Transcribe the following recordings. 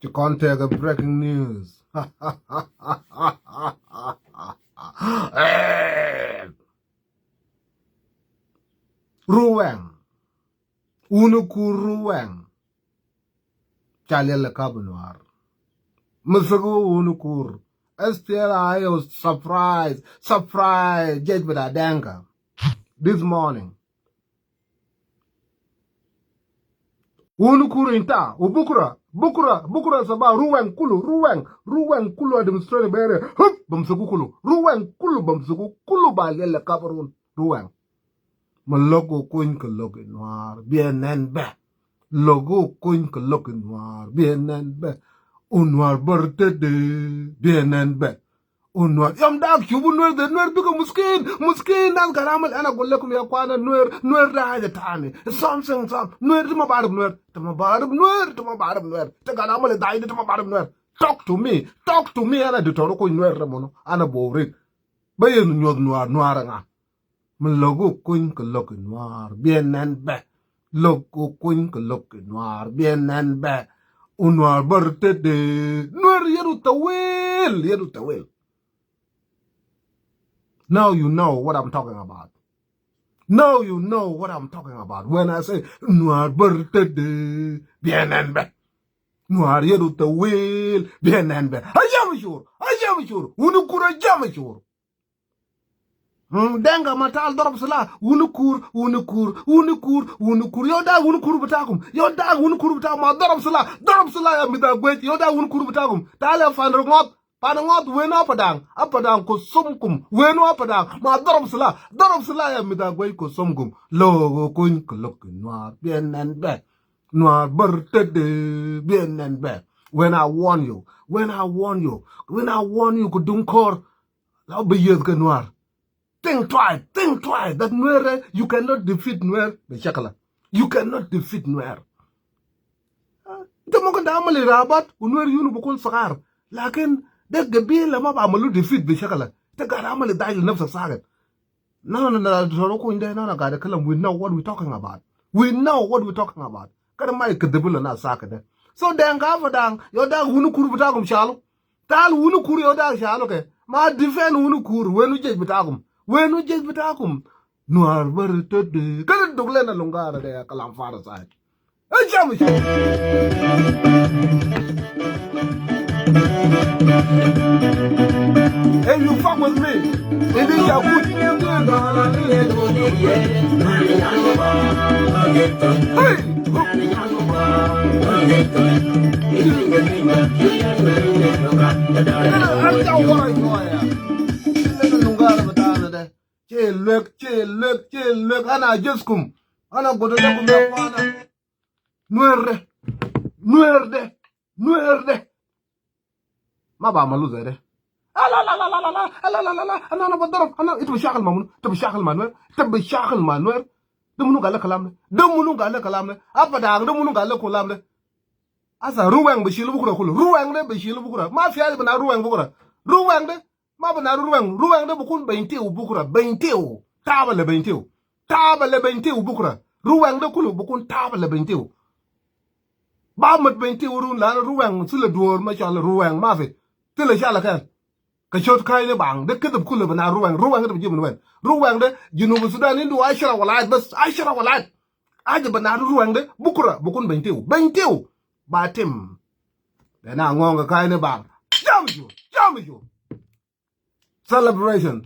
To contact a breaking news. Ruweng. Wunkur Ruweng. Chalele Kabunoir. Musugu Wunkur. SPLI was surprised. Judge with a danga. This morning. Wunkur inta. Bukura saba Ruweng kulu administrative area. Hup bamsugu kulu. Ruweng kulu ba lele kabarun. Ruweng. Logo kuny ke logo noir, bien be. Logo kuny ke logo noir, bien be. Un noir bertede, bien be. Un noir, yam dak chubu noir de noir biko muskin nan karamal ana golekum ya kwana noir raja tani. Something noir tuma barab noir, te karamal daide tuma barab noir. Talk to me ana ditoro kuny noir ramono, ana boring. bayen nyod noir nga mun logo kun ko lok noir bien nan be logo kun ko lok noir bien nan be unwar barte de noir yeru tawel. Now you know what I'm talking about. Now you know what I'm talking about when I say noir barte de bien nan be noir yeru tawel bien nan be ajam sure unu kura jam sure denga matal dorop sala wunukur yoda wunukur butakum ma dorop sala ya mida gwet yoda wunukur butakum tale fanro ngot panangot weno apadang ko sumkum weno apadang ma dorop sala ya mida gwet ko sumkum lo kun klok noir bien nan be noir berte de bien nan be when I warn you ko dunkor la be yez ke noir. Think twice that Nuer, you cannot defeat Nuer. You cannot defeat Nuer. Ita da amali rabat, Nuer yunu bukul sakar. Lakin, de gabila ma ba amalu defeat bishakala. Ita gada amali dahil nafsa sagat. No, soroko inde na gada kalam. We know what we're talking about. Kada mai kadabula na sakade. So denga fadang, yoda hunu kuru bitagum shalo. Tal hunu kuru yoda shalo ke. Ma defend hunu kuru, wenu jej bitagum. Wenu jes bitakum noir berte de kada dogle na lungara de kalam fara sai ajam hey, you fuck with me it is your good Look, ana jeskum ana godona kumefana nuerde ma ba maluza de ala ana badrop ana itu bishakal mamun tabishakal manwer dumunu gala kalam apa da dumunu gala kolam de asa ruweng bishilu bukura ruweng de bishilu bukura ma fiya bana ruweng bukura ruweng de ma bana ruweng de bukun 20 bukura 20 tabale 20 bukura ruweng de kulu bukun tabale 20 ba mat 20 urun la ruweng sule duor ma sha ruweng ma fi tele sha la kan ka shot kai ne bang de kedab kulu bana ruweng de jimun wen ruweng de junub sudan indu ashara walat aje bana ruweng de bukura bukun 20 ba tim de na ngonga kai ne bang jam you celebration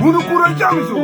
Wunkur jamju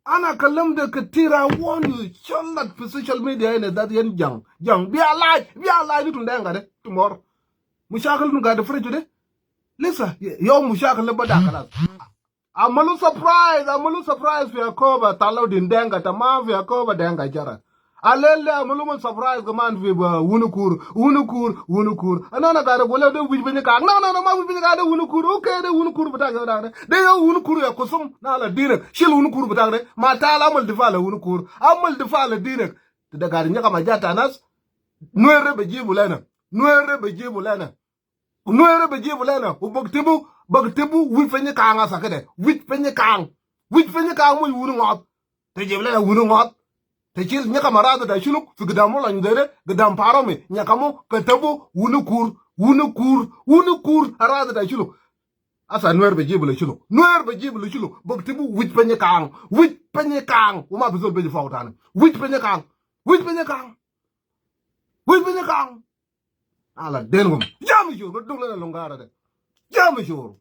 Ana kalam de katira warn you challat for social media ene that yen jang be alive to ndenga de tomorrow mushakal nu ga de frejo de lisa yo mushakal le bada kala amalu surprise for Yakoba talo din ndenga tama for Yakoba denga jara alele amalu surprise command fi wunukur anana ga de bola de wujbenye ka no ma wujbenye ka de wunukur okay de wunukur bata ga de yo wunukur ya kusum na la direk shil wunukur bata de ma tala amal difala wunukur amal difala direk de ga nya kama jata nas nuere be jibu lena u bagtibu wi fenye ka nga sakade wi fenye ka mu wunu ngot te jibu lena wunu ngot te chil nya kama rada da shuluk fi gdamu la ndere gdam parome nya kamo katabu wunukur arada da shuluk asa nuer be jibule chulo boktibu wit penye kang uma bizo be fawtane wit penye kang ala dengum jam jur go dugla longara de jam jur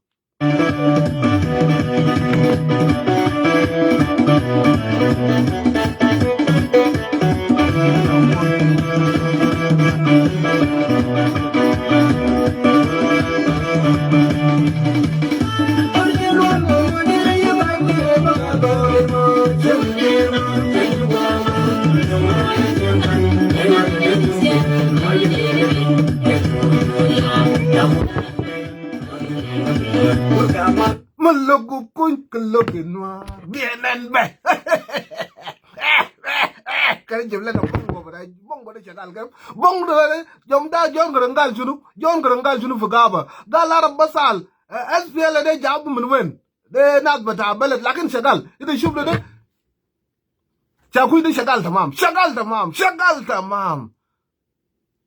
Melogu kun kelogi noir bienen be kare jemle no bongo de chadal gam bongo de jom da jon grangal junu fugaba galar basal SPL de jabu mun wen de nat bata balet lakin chadal ide shuble de chakuy de chadal tamam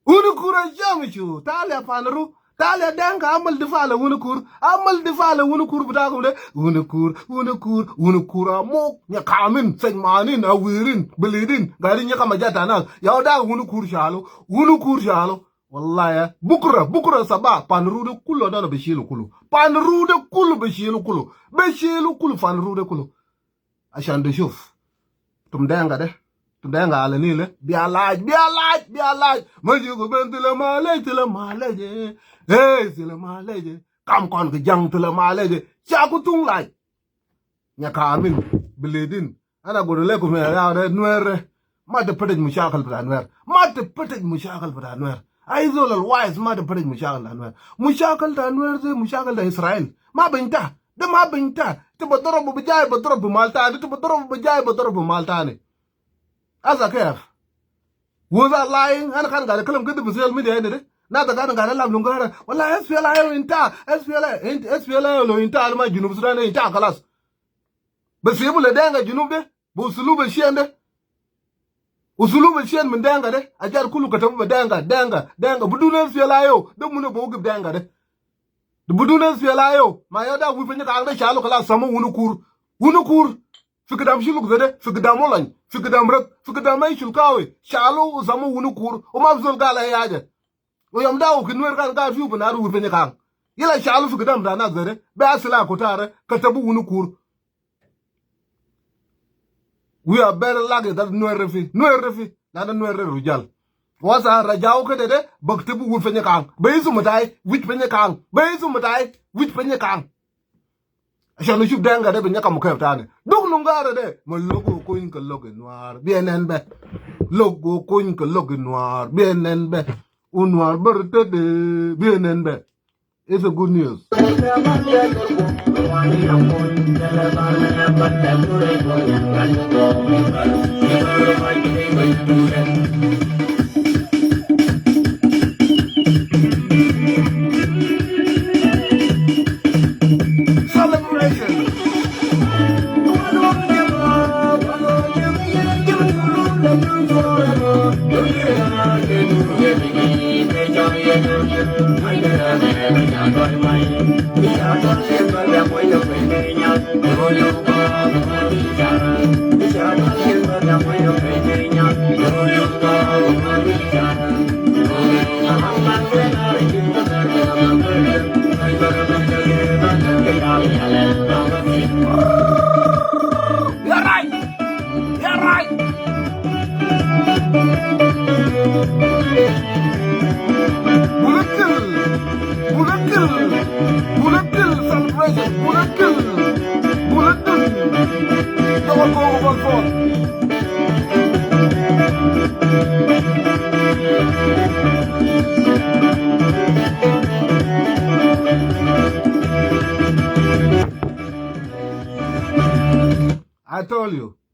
unu kura jamichu tale panaru tale denga amal difala Wunkur buta ko de Wunkur amok nya kamin sen manin awirin belidin gari nya kama jata na ya da Wunkur shalo wallahi bukra saba panrude kullo da beshilu kulu panrude kulu beshilu kulu panrude kulu ashan de shuf tum denga ala nile bialaj majugo bentile maleje tile maleje kam kon ke jang tile maleje chaku tung laj nya kamin beledin ana godole ko me ya de nuer ma de pedej mushakal bra nuer ay zolal wise ma de pedej mushakal da Israel ma benta te bodoro bu bijay bodoro bu malta ne asa kef was I lying ana kan ga kalam gadu social media ne na da kan ga lam lungara wala SPL lo inta ma junub sudan inta kalas bas yebu le denga junub de bu usuluba shien min denga de ajar kulu katabu ba denga buduna SPL ayo de mun bo gib denga de buduna SPL ayo ma yoda wu fenya ka ga chalo kala samu Wunkur fikadam shuluk zede fikadam olan fikadam rak fikadam ay shulkawe shalo zamu Wunkur o mabzul gala yaje o yam dawo kinwer ga fiu bana ru fenya kan yila shalo fikadam da na zede be asla ko tare katabu Wunkur. We are better lucky that nuer refi na nuer rujal wasa rajao ke de baktebu wu fenya kan bezu mutai wit fenya kan ashano shub denga de benya kam kayftane dug nungara de mo logo ko in ko logo noir bienen be logo ko in ko logo noir bienen be un noir berte de bienen be. It's a good news.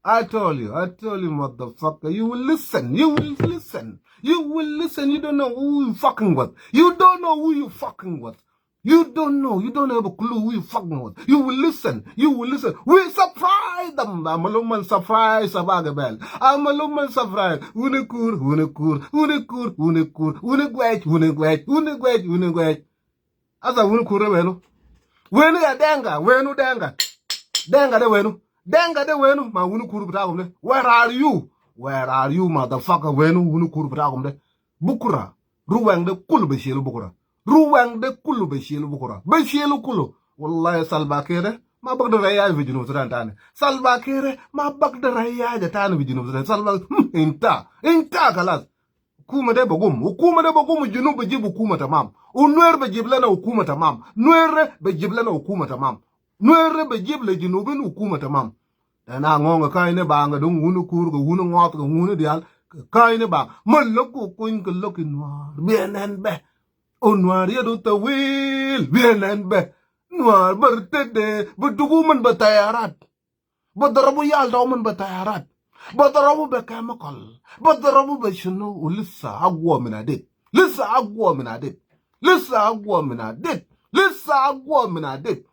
I told you, motherfucker. You will listen. You don't know who you fucking with. You don't have a clue who you fucking with. You will listen. We surprise them. I'm a little surprise. Wunkur. As a Wunkur, Wenu ya denga, wenu denga. Denga de wenu. Denga de wenu. Ma wunu kuru butagum de. Where are you? Where are you, motherfucker? Wenu wunu kuru butagum de. Bukura. Ruweng de kulu beshielu bukura. Ruweng de kulu beshielu bukura. Beshielu kulu. Wallahi Salva Kiir ma bak de raya vijinu sudan tane. Salva Kiir ma bak de raya de tane vijinu sudan. Salva inta kalas. Hukuma de bagum junub bejib hukuma tamam. Unwer bejib lana hukuma tamam. Nwere bejib lana hukuma tamam. Nwere bejib le junubin hukuma tamam. Dana ngonga kaine banga dung wunu kur go wunu ngot go wunu dial kaine ba maloko kuin ko lokin war bienen be onwar yedo tawil bienen be noir bertede bedugu man batayarat بدربوا يالدوا من بتايرات بدربوا بكيميكال بدربوا بشنو ولسه اقوى من عديد لسه اقوى من عديد لسه اقوى من عديد لسه اقوى من عديد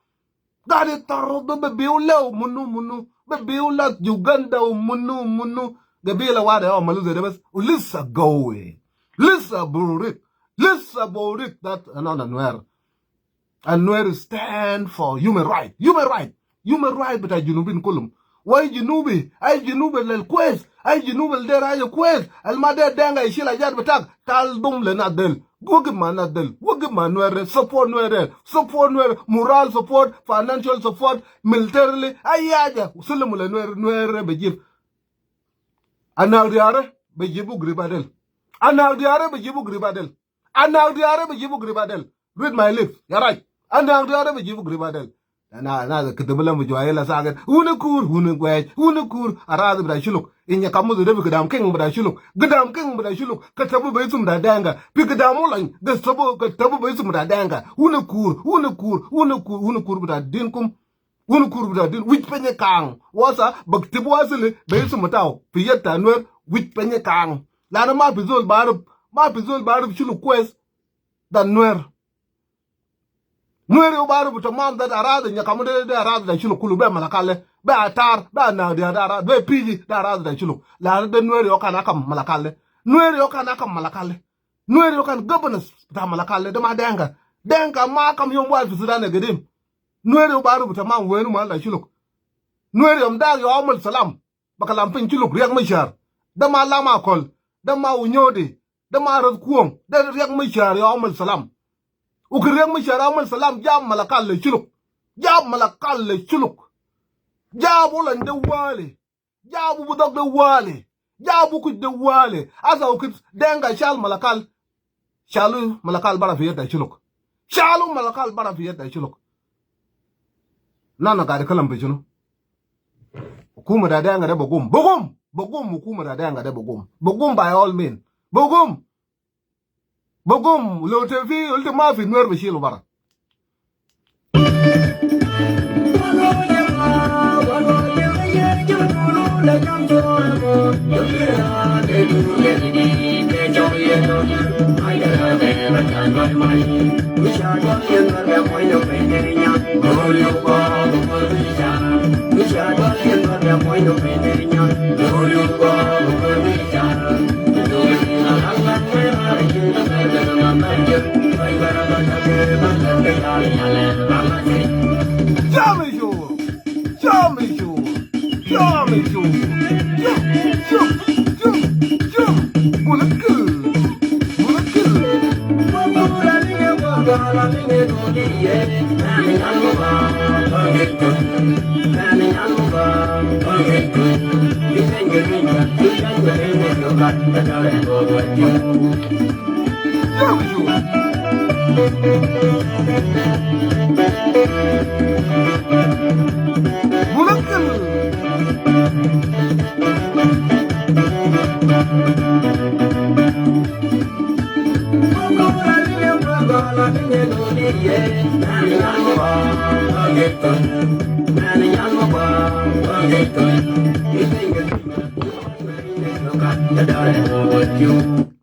قاعد يطردوا ببيولا ومنو ببيولا يوغندا ومنو قبيله واحده يوم مالوزه ده بس ولسه قوي لسه بوريك that another نوير stand for human right بتاع الجنوبيين كلهم واي جنوبي اي جنوبي للكويس اي جنوبي الدير اي كويس المادة دانغا يشيل اجار بتاعك تال دوم لنا دل وقف ما نوير support نوير moral support financial support militarily اي حاجة وسلموا لنوير بجيب انا دياره بجيبوا غريبادل انا دياره بجيبوا غريبادل read my lips يا راجل انا دياره بجيبوا غريبادل انا كتبلا مجوايلا ساغن ونكور اراد بدا شلوك ان يكمو دبي قدام كين بدا شلوك كتبو بيسم دا دانغا بي قدامو لان كتبو بيسم دا دانغا ونكور بدا دينكم ونكور بدا دين ويت بني كان واسا بكتبو واسل بيسم تاو في يتا نور ويت بني كان لا ما بيزول بارب شلوك كويس دا نور نوري وبارو بتمام ده أراد إن يكمل ده أراد ده شنو كله بملكالة بأتار بأنا ده أراد بيجي ده أراد ده شنو لا ده نوري وكان أكم ملكالة نوري وكان governance بتاع ملكالة ده ما دهنga ما كم يوم واحد في السودان القديم نوري وبارو بتمام وينو ما ده شنو نوري يوم ده يوم السلام بكلام فين شنو رياض مشار ده ما لا ما كل ده ما ونيودي ده ما رزقهم ده رياض مشار يوم السلام وكريم مشارام السلام جاب ملكال لشلوك جابوا لن دوالي جابوا بدك دوالي جابوا كد دوالي asa وكد دنگا شال ملكال شالو ملكال برا في يدا شلوك شالو ملكال برا في يدا شلوك نانا قاعد كلام بشنو حكومة دا دنگا ده بقوم حكومة دا دنگا ده بقوم by all means بقوم لو تفي قلت ما في نور بشيله برا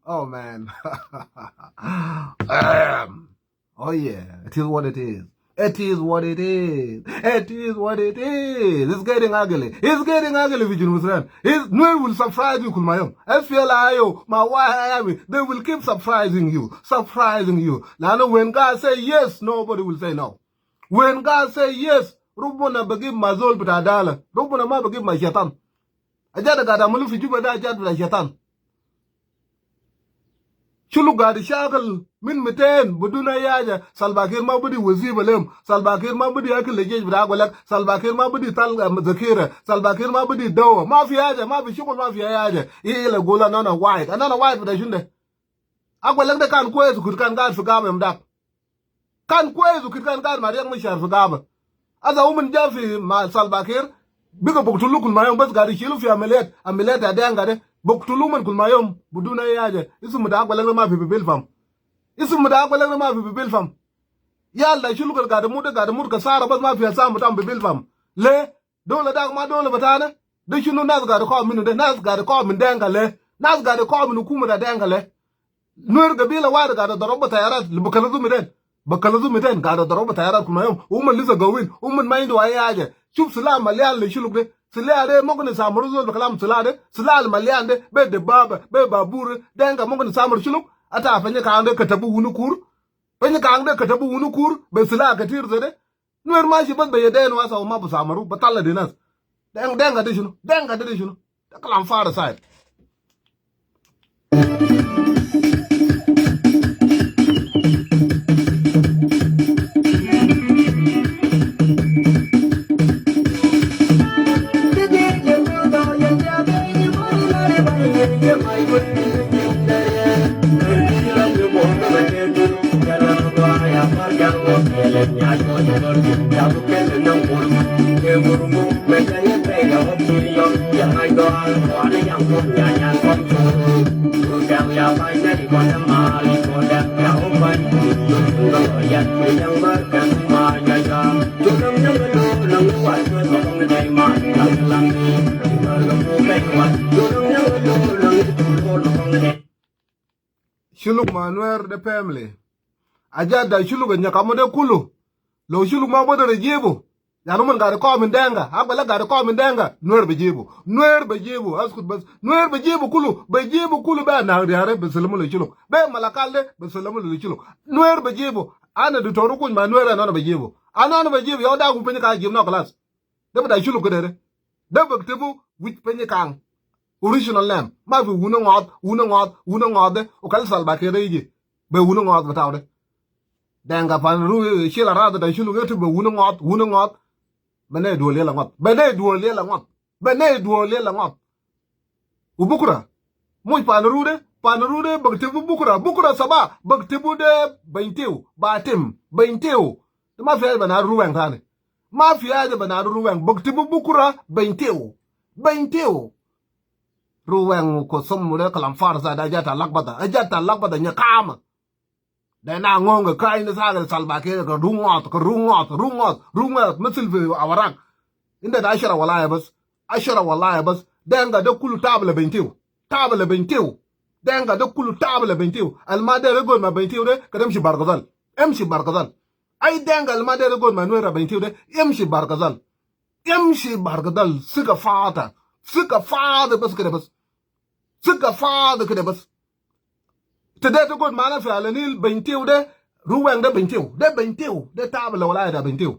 Oh man. Oh yeah, it is what it is. It's getting ugly. Vijay Musran. No one will surprise you, Kulmayom. SPLIO, my wife, they will keep surprising you. Now when God say yes, nobody will say no. when God say yes rubuna bagi mazol bitadala rubuna ma bagi ma shaitan ajada gada mulu fi juba da ajada da shaitan shulu gadi shakal min miten buduna yaja salbakir ma budi waziba lem salbakir ma budi akil lejej bida golak salbakir ma budi tal zakira salbakir ma budi dawa ma fi yaja ma fi shukul ma fi yaja ile gola nana white anana white bida shunde agolak de kan kwezu kurkan gad fi gaba mdak kan kwezu kurkan gad ma riyak mishar fi gaba aza umun jafi ma salbakir biga buktulu kul mayom bas gadi shilu fi amelet adenga de buktulu man kul mayom buduna yaja isu muda agolak ma fi bil fam isim da agwala ma fi bil fam yalla shulu gal gada mud ka sara bas ma fi sa mutam bil fam le dole da ma dole batana da shunu nas gada ko minu de nas gada ko min denga le nas gada ko min kuma da denga le nur gabila wa gada doroba tayarat bakalazu miden gada doroba tayarat kuma yom umman lisa gawin umman maindo ayaje shub salam malyan le shulu de silade mogni samuru zol bakalam silal malyan de be de baba be babur denga mogni samur shulu ata fanya kaande katabu wunukur fanya kaande katabu wunukur be sila katir zede nuer ma shi bas be yeden wasa ma bu samaru batalla dinas denga de shunu da kalam fara sai shuluk manuer de family ajada shuluk nyakamo de kulu lo shuluk ma bodo de jebo yanu man gade ko min denga agbala gade ko min denga nuer be jebo askut bas nuer be jebo kulu ba na yare be selamu le shuluk be malakalde be selamu le shuluk nuer be jebo ana du toru kun ma nuer ana be jebo yow da ku penye ka jibna class de da shuluk de de be tebu wit penye kang original name ma fi wuna ngot de o kal sal ba ke reji be wuna ngot bataw de denga pan ru shila ra da shulu ngetu be wuna ngot bene duole la ngot u bukura moy pan ru de bagte bu bukura saba bagte bu de baintew batem baintew ma fi bana ruweng tane ma fi aje bana ruweng bagte bu bukura baintew Ruweng ko somule kalam farsa da ajata lakbata nya kama da na ngonga kai na saga salbake ko rungot misil awarak inda da ashara walaya bas denga da kulu tabla bentiu denga da kulu tabla bentiu almade regol ma bentiu de kadam shi bargazal ai denga almade regol ma nuera bentiu de emshi bargazal suka fada bas kada bas suka fada kada bas tade to god mana fa alanil bentiu de ruweng de bentiu de tabla wala da bentiu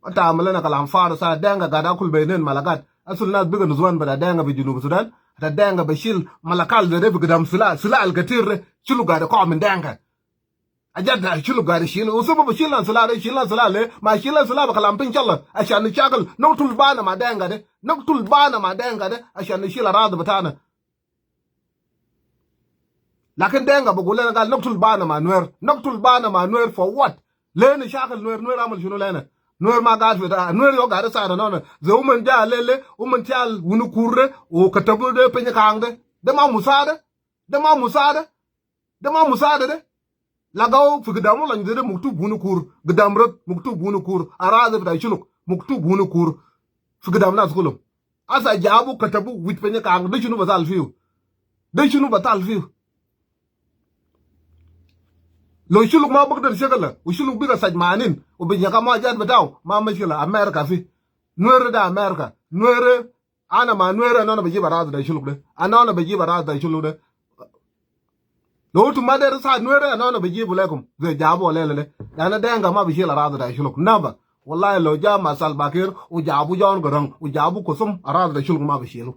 ata amala kalam fara sa danga gada kul benen malakat asul nas biga nuzwan bada danga bi junub sudan ta danga bashil malakal de bi gadam sila al gatir chulu gada ko min danga ajada chulu gada shil usubu bashil lan sila le ma shil sila ba kalam pin challa ashan chakal noktul bana ma danga de ashan shil rad batana lakin danga bugulen gal noktul bana ma nuer for what lene shakal nuer amal shunu lene nuer ma gad fita nuer yo gada sa non ze umen ja lele umen tial wunu kurre o katabu de penye kangde de ma musada de lagaw fi gdamu lañ de muktub wunu kur gdam rek muktub wunu kur arade bita chuluk muktub wunu kur fi gdam nas kulum asa jabu katabu wit penye kang de chunu batal fiu lo shuluk ma bagdar shagala u shuluk biga sajmanin u binya kama jad bataw ma mashila america fi nuere da america nuere ana ma nuere nana biji barada da shuluk de anana biji barada da shuluk de lo tu mader sa nwere no no bijibu lekum ze jabo lele dana denga ma bishila rada da shuluk namba wallahi lo jama salbakir u jabu jon gorong u jabu kusum rada da shuluk ma bishilu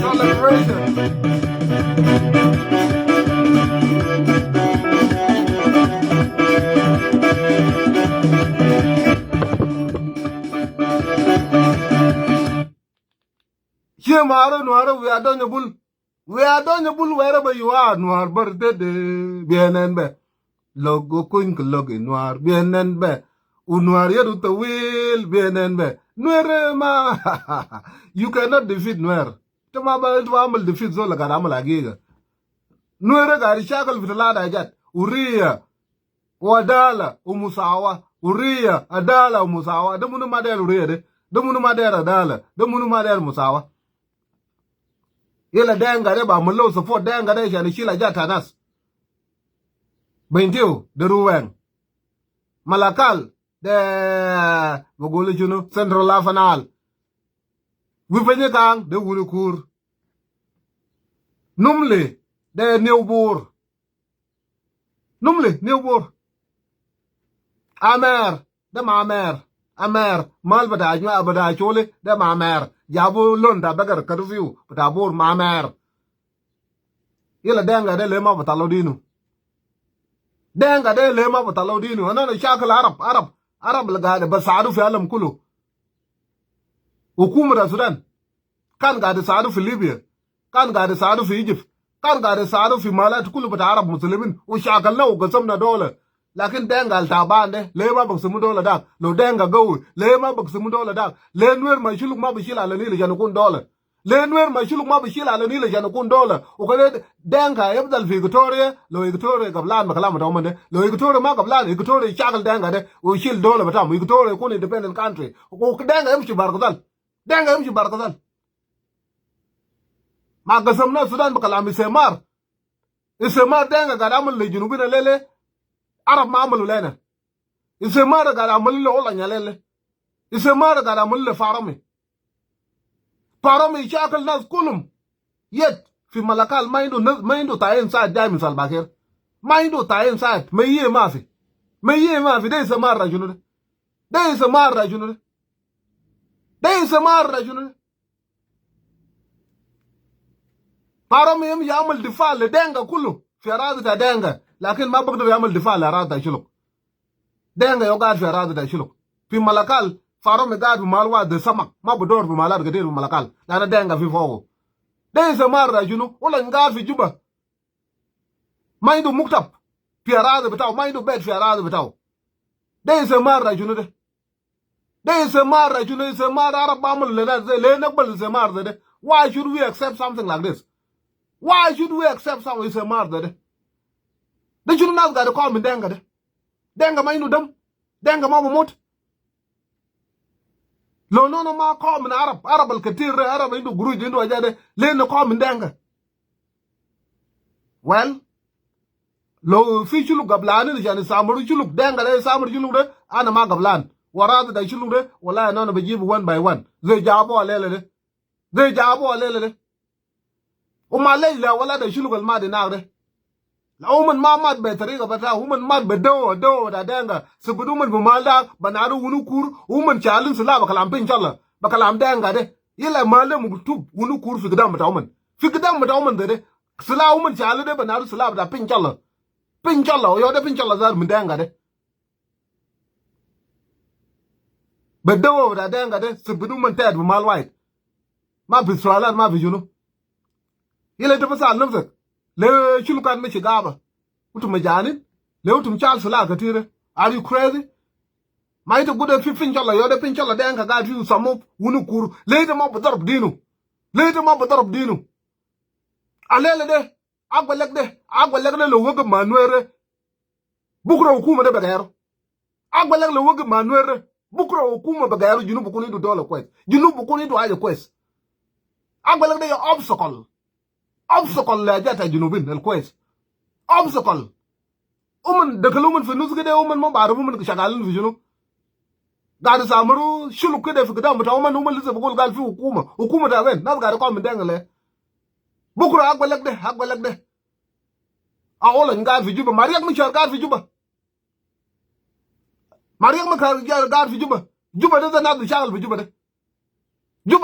Celebration. Maro Noir, we are done your bull. We are done your bull wherever you are, Noir, birthday, bien and be. Logo queen log in Noir, bien and be. Unoir, you the wheel, bien and be. Noir, ma. You cannot defeat Noir. Tomabal to Amal defeat Zola Garamala Giga. Noir got a shackle with a lad I got. Uria, Wadala, Umusawa, Uria, Adala, Umusawa, the Munumadel Red, the Munumadel Adala, the Munumadel Musawa. Yela denga de ba mulo support denga de shani shila jata nas. Bentiu de Ruweng. Malakal de Bogolo Juno Central Lafanal. Wipenye kang de Wunkur. Numli de Neubur. Numli Neubur. Amer de Mamer. Amer mal badajma abada chole de Mamer. Jabu londa bagar curfew, but abur mamer. Yela denga de lema batalodino. Denga de lema batalodino. Another shackle Arab lagade basadu fi alam kulu. Hukumra Sudan. Kan gade sadu fi Libya. Kan gade sadu fi Egypt. Kan gade sadu fi Malat kulu but Arab Muslimin. Ushakal na ugasamna dollar. Lakin denga altabande lema baksumu dollar dak lo denga go lema baksumu dollar dak lenwer mashuluk ma bishila ala nile janukun dollar lenwer mashuluk ma bishila ala nile janukun dollar ukale denga yabdal fi Victoria lo Victoria gablan makala madomande lo Victoria ma gablan Victoria chakal denga de ushil dollar batam Victoria kun independent country uk denga yamshi barkadal ma gasamna Sudan makala misemar isemar denga gadamul le junubina lele Arab maamulu lena. Ise mara gara amulle ola nyalele. Ise mara gara amulle farami. Farami shakal nas kulum. Yet, fi malakal maindu ta inside jai misal bakir. Maindu ta inside. Meye mafi. De ise mara junure. Farami yam yamal difal le denga kulu. Fi aradi ta denga. Lakin ma bagdo yamal difa la rada shuluk denga yo gad fi rada da shuluk fi malakal faro me gad malwa de samak ma bodor bi malar gadir malakal dana denga fi fogo den se marra junu wala ngad fi juba maydu muktab fi rada bitaw maydu bed fi rada bitaw den se marra junu se marra arab amul le nakbal se marra de why should we accept something like this se marra de The children now got to call me denga. Denga ma inu dam. Denga ma mut. Lo no ma call me Arab al katir Arab indu guru indu ajade. Le no call me denga. Well, lo fi chulu gablan ni jani samuru chulu denga le samuru chulu de ana ma gablan. Warada da chulu de wala no bejibu one by one. Ze jabo alele de. O malay la wala da chulu gal ma de na de. La woman mamad be tariga bata woman mad be do da denga subudu man bumalda banaru wunukur woman chalin sala bakalam pinchalla bakalam denga de yela male mugtub wunukur fi gidam bata woman de sala woman chalu de banaru sala bata pinchalla yo de pinchalla zar min denga de be do da denga de subudu man tad bumal white ma bi sala ma bi junu yela de pasal nafsak le chulukan me chigaba utum majanin le utum chal sala katire are you crazy mai to gude fi pinchola yo de pinchola den ka ga fi samu wunu kur le de ma badarb dinu alele de agwalek de lo woga manuere bukro hukuma de bagayro agwalek lo woga manuere bukro hukuma bagayro junu bukuni do dollar quest junu bukuni do aje quest أقول لك ده obstacle لا جات الجنوبين الكويس obstacle دخلوا في النص كده ما بعرفوا شغالين في شنو قاعد يسامروا شلو كده في قدام بتاعهم هم لسه بقول قال في حكومه ده وين ناس قاعد يقوم من دنگله بكره اقول لك ده اولا قاعد في جوبا مريم مش قاعد في جوبا مريم ما قاعد في جوبا ده ناس بيشتغل في جوبا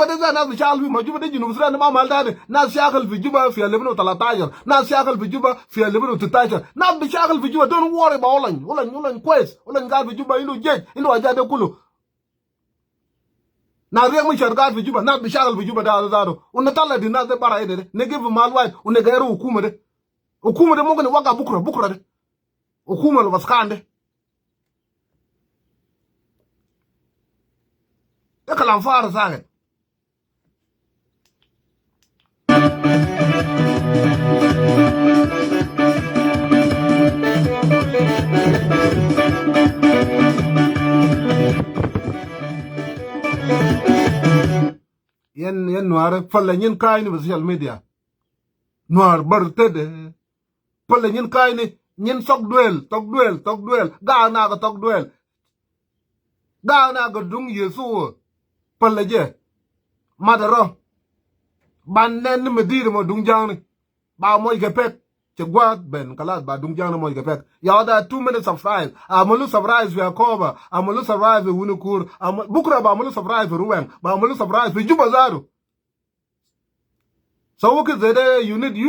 ده ناس بيشتغل في جوبا ده جنوب السودان ما مال ده ناس شغال في جوبا في 2013 ناس شغال في جوبا في 2016 ناس بيشتغل في جوبا دون وري با اولا كويس اولا قاعد في جوبا انه جيج انه اجاده كله na riek mi shargar fi juba na bishagel fi juba da zaro unatala di na de bara ede ne give mal wide une gairu hukuma de mo gane waga bukra de hukuma lo baskande e kalam fara sage yen noir falla nyin kayni bi social media noir bartede falla nyin kayni nyin tok duel ga na ga tok duel ga na ga dung yesu falla je madaro bannen me dir mo dung jang ba moy ga pek che gwat ben kala ba dung jang moy ga pek ya da 2 minutes of fries amulu surprise we akoba amulu surprise we Wunkur bukra ba amulu surprise we Ruweng ba amulu surprise we juba zaro so wo ke zede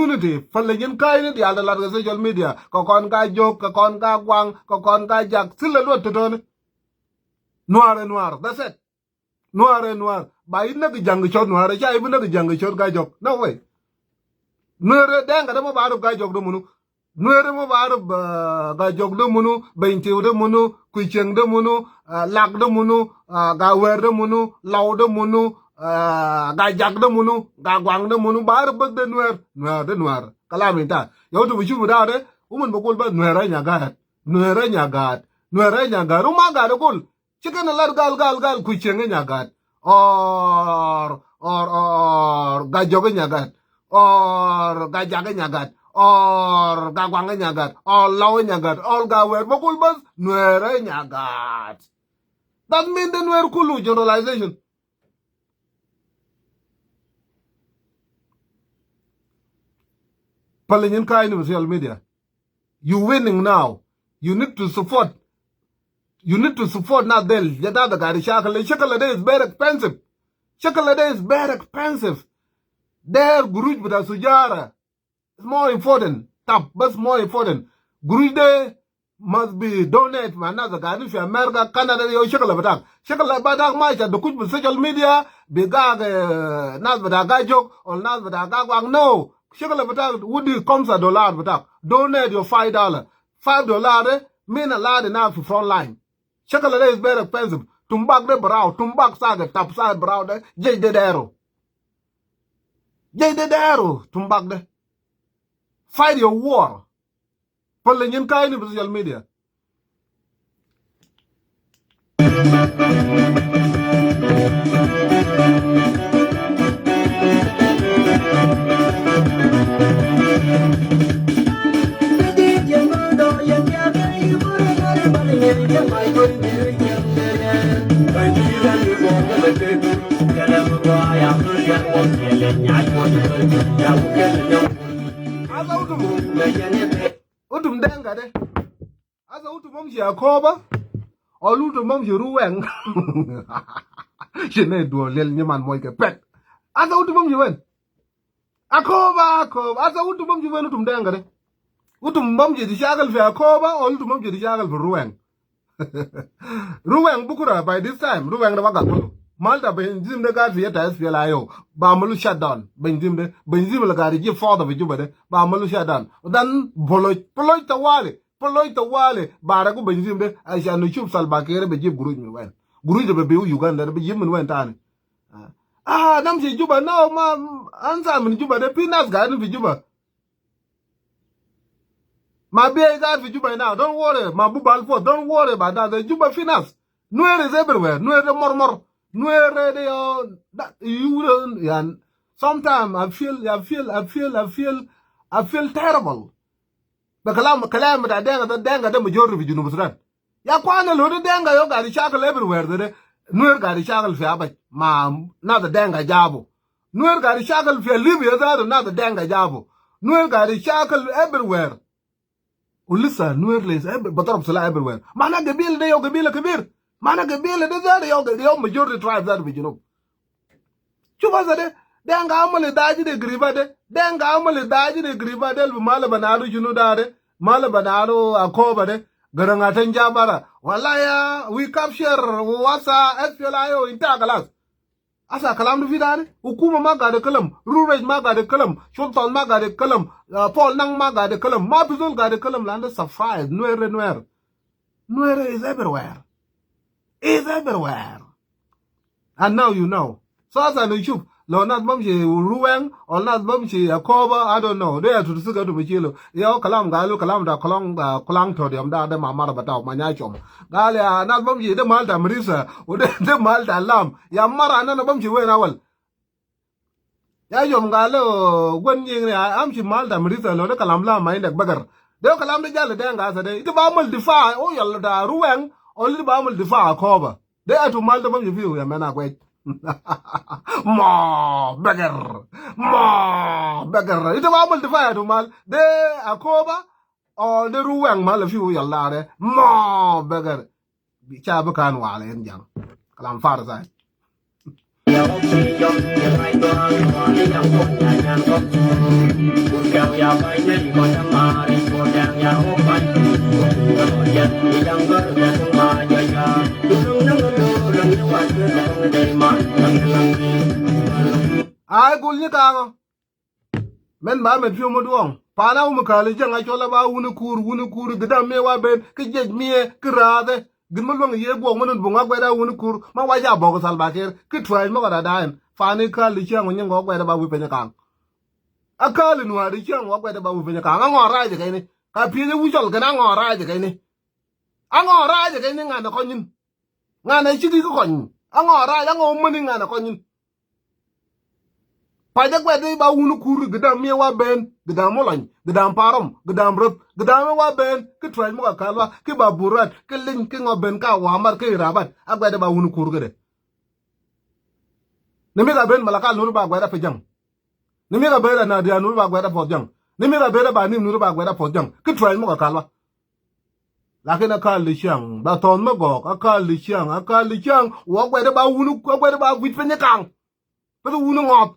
unity falle nyen kay ni ya da la social media ko kon ga jok ko kon ga gwang ko kon ga jak sile lo to don noir that's it noir ba ina ga jang chot noir ja ibna ga jang chot ga jok no way noir denga da mo ba ga jok do munu noir mo ba ga jok do munu bainti do munu kuicheng do munu lak do munu ga wer do munu law do munu ga jak do munu ga gwang do munu ba bag de noir kala minta yo to bichu da de umun bokol ba noir nya gat uma ga do kul chicken lar gal kuicheng nya gat or ga jok nya gat or ga jak nya gat or ga gwang nya gat or law nya gat or ga wer bokol bas noir nya gat that mean the noir kulu generalization Palinyan kind of social media. You winning now. You need to support not del. Yada the gari shakala day is very expensive. Shakala day is very expensive. There guruj buda sujara. It's more important. Tap, but more important. Guruj day must be donate for another gari if America, Canada, yo shakala badak. Shakala badak macha the kuj with social media. Bigag nas buda gajok or nas buda gagwang. No. Shekala batak would comes a dollar batak. Donate your $5. $5 mean a lot enough for front line. Shekala is very expensive. Tumbak de brow, tumbak saga, tap side brow de, jay de dero. Tumbak de. Fight your war. Pulling in kind of social media. Utum denga de. Asa utum mamshi akoba. Olu utum mamshi Ruweng. Shene do lel nyaman moy ke pet. Asa utum mamshi wen. Akoba. Asa utum mamshi wen utum denga de. Utum mamshi di shagal fi akoba. Olu utum mamshi di shagal fi Ruweng. Ruweng bukura by this time. Ruweng na waga kulu. Malta benzim de gadi yeta SPLIO ba malu shutdown benzim la gadi ji for the juba de ba malu shutdown dan poloy tawale ba ra ku benzim de aisha no chup salba kere be jib guruj mi wen guruj de be Uganda be jib min wen tane nam si juba no ma ansa min juba de pinas gadi fi juba ma be gadi fi juba now don't worry ma bu balfo don't worry about that the juba finance nuere is everywhere nuere mormor nuere de yo that you yan sometimes I feel terrible. The kalam da denga the majority of Junub Sudan. Ya kwana lo de denga yo gari shackle everywhere de nuer gari shackle fi abaj ma na the denga jabo. Nuer gari shackle fi Libya da na the denga jabo. Nuer gari shackle everywhere. Ulisa nuer les batarab sala everywhere. Mana gabil de yo gabil kabir. Mana gabil de da yo majority tribes da bi Junub. Chuba zade denga amale daji de griba de denga amale daji de griba del mala banado junu dare mala banado akoba de garangatan jabara wallahi we capture wasa SPLIO intagalas asa kalam du vidare hukuma maga de kalam Ruweng maga de kalam sultan maga de kalam Paul nang maga de kalam mabizol ga de kalam land surprise nuer is everywhere and now you know so as an issue lo not bamshi Ruweng or not bamshi Akoba, I don't know. They are to sugar to Michilo. Yo kalam galu kalam da kolang to them da mamara batao manyachom. Galia not bamshi the Malta Marisa or the Malta lam. Yamara none of bamshi when awal. Yayom galo when amshi Malta Marisa lo the kalam lam mind a bagger. They kalam the jala danga day. The Bamal defy oh yalda Ruweng only the Bamal defy Akoba. They are to Malta bamshi view yamana wait. Ma beggar. Ito ba the fire to mal de Akoba or the Ruweng mal a few yallare. Ma beggar. Bicha kan wale en jang. Kalam far side. Ay gulni ka men ba men fiyo moduong pana umukale janga chola ba Wunkur gidam me wa ben ke jej mie krade gimulwang ye bo monun bunga gweda Wunkur ma waja bogo salbaker ke try mo kada daen fani kali chango nyengo gweda ba wipenya kang akali nuari chango gweda ba wipenya kang angora je kaini ka pije wujol kana angora je kaini ngana konyin ngana chigi ko konyin angora mani ngana konyin Pajak wede ba Wunkur gidam me wa ben gidam molany gidam parom gidam rop gidam wa ben ke try mo kalwa ke ba burat ke lin ke ngoben ka wa mar ke rabat agwede ba Wunkur gede nimi ga ben malaka nuru ba gweda pejang nimi ga bera na dia nuru ba gweda pojang nimi ga bera ba nim nuru ba gweda pojang ke try mo kalwa lakini akali chang ba ton mo gok akali chang wa gwede ba Wunkur gwede ba witpenye kang pe wunu ngop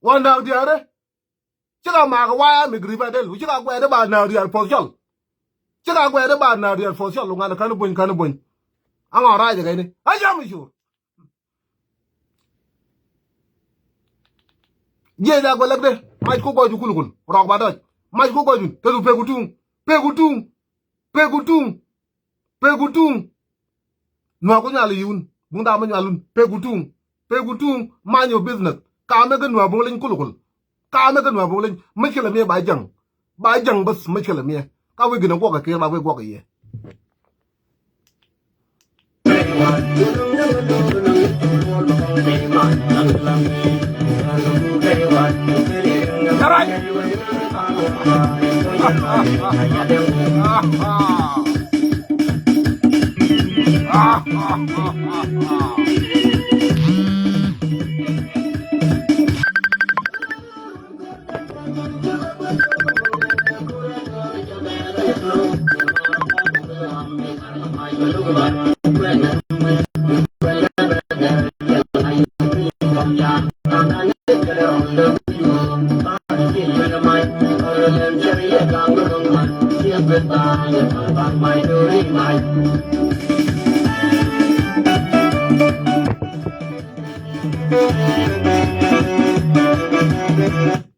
Wanda diare Chika maga waya mi griba del chika gwede ba na real position chika gwede ba na real position lunga kanu bun anga raje gaini aja mi sure je da go legde maj ko goju kulukul rok ba doj maj ko goju te du pegutung no ko nyali yun bunda ma nyalun pegutung man your business Kame gan wa bongling kulukul kame gan wa bongling mechela me ba jang bas mechela me ka we gina gwa ke ba we gwa ye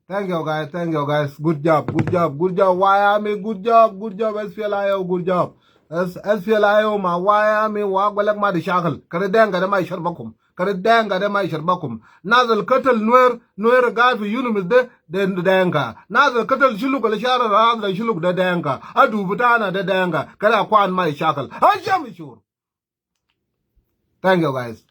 Thank you guys. Good job. Wyoming, good job. SPLIO, good job. SPLIO ma Wyoming wa gwalak ma di shakal. Kare denga da mai sharbakum. Nazal katal nuer gafi yunumis de denga. Nazal katal shuluk al shara razal shuluk da denga. Adu butana da denga. Kare kwan mai shakal. Thank you guys.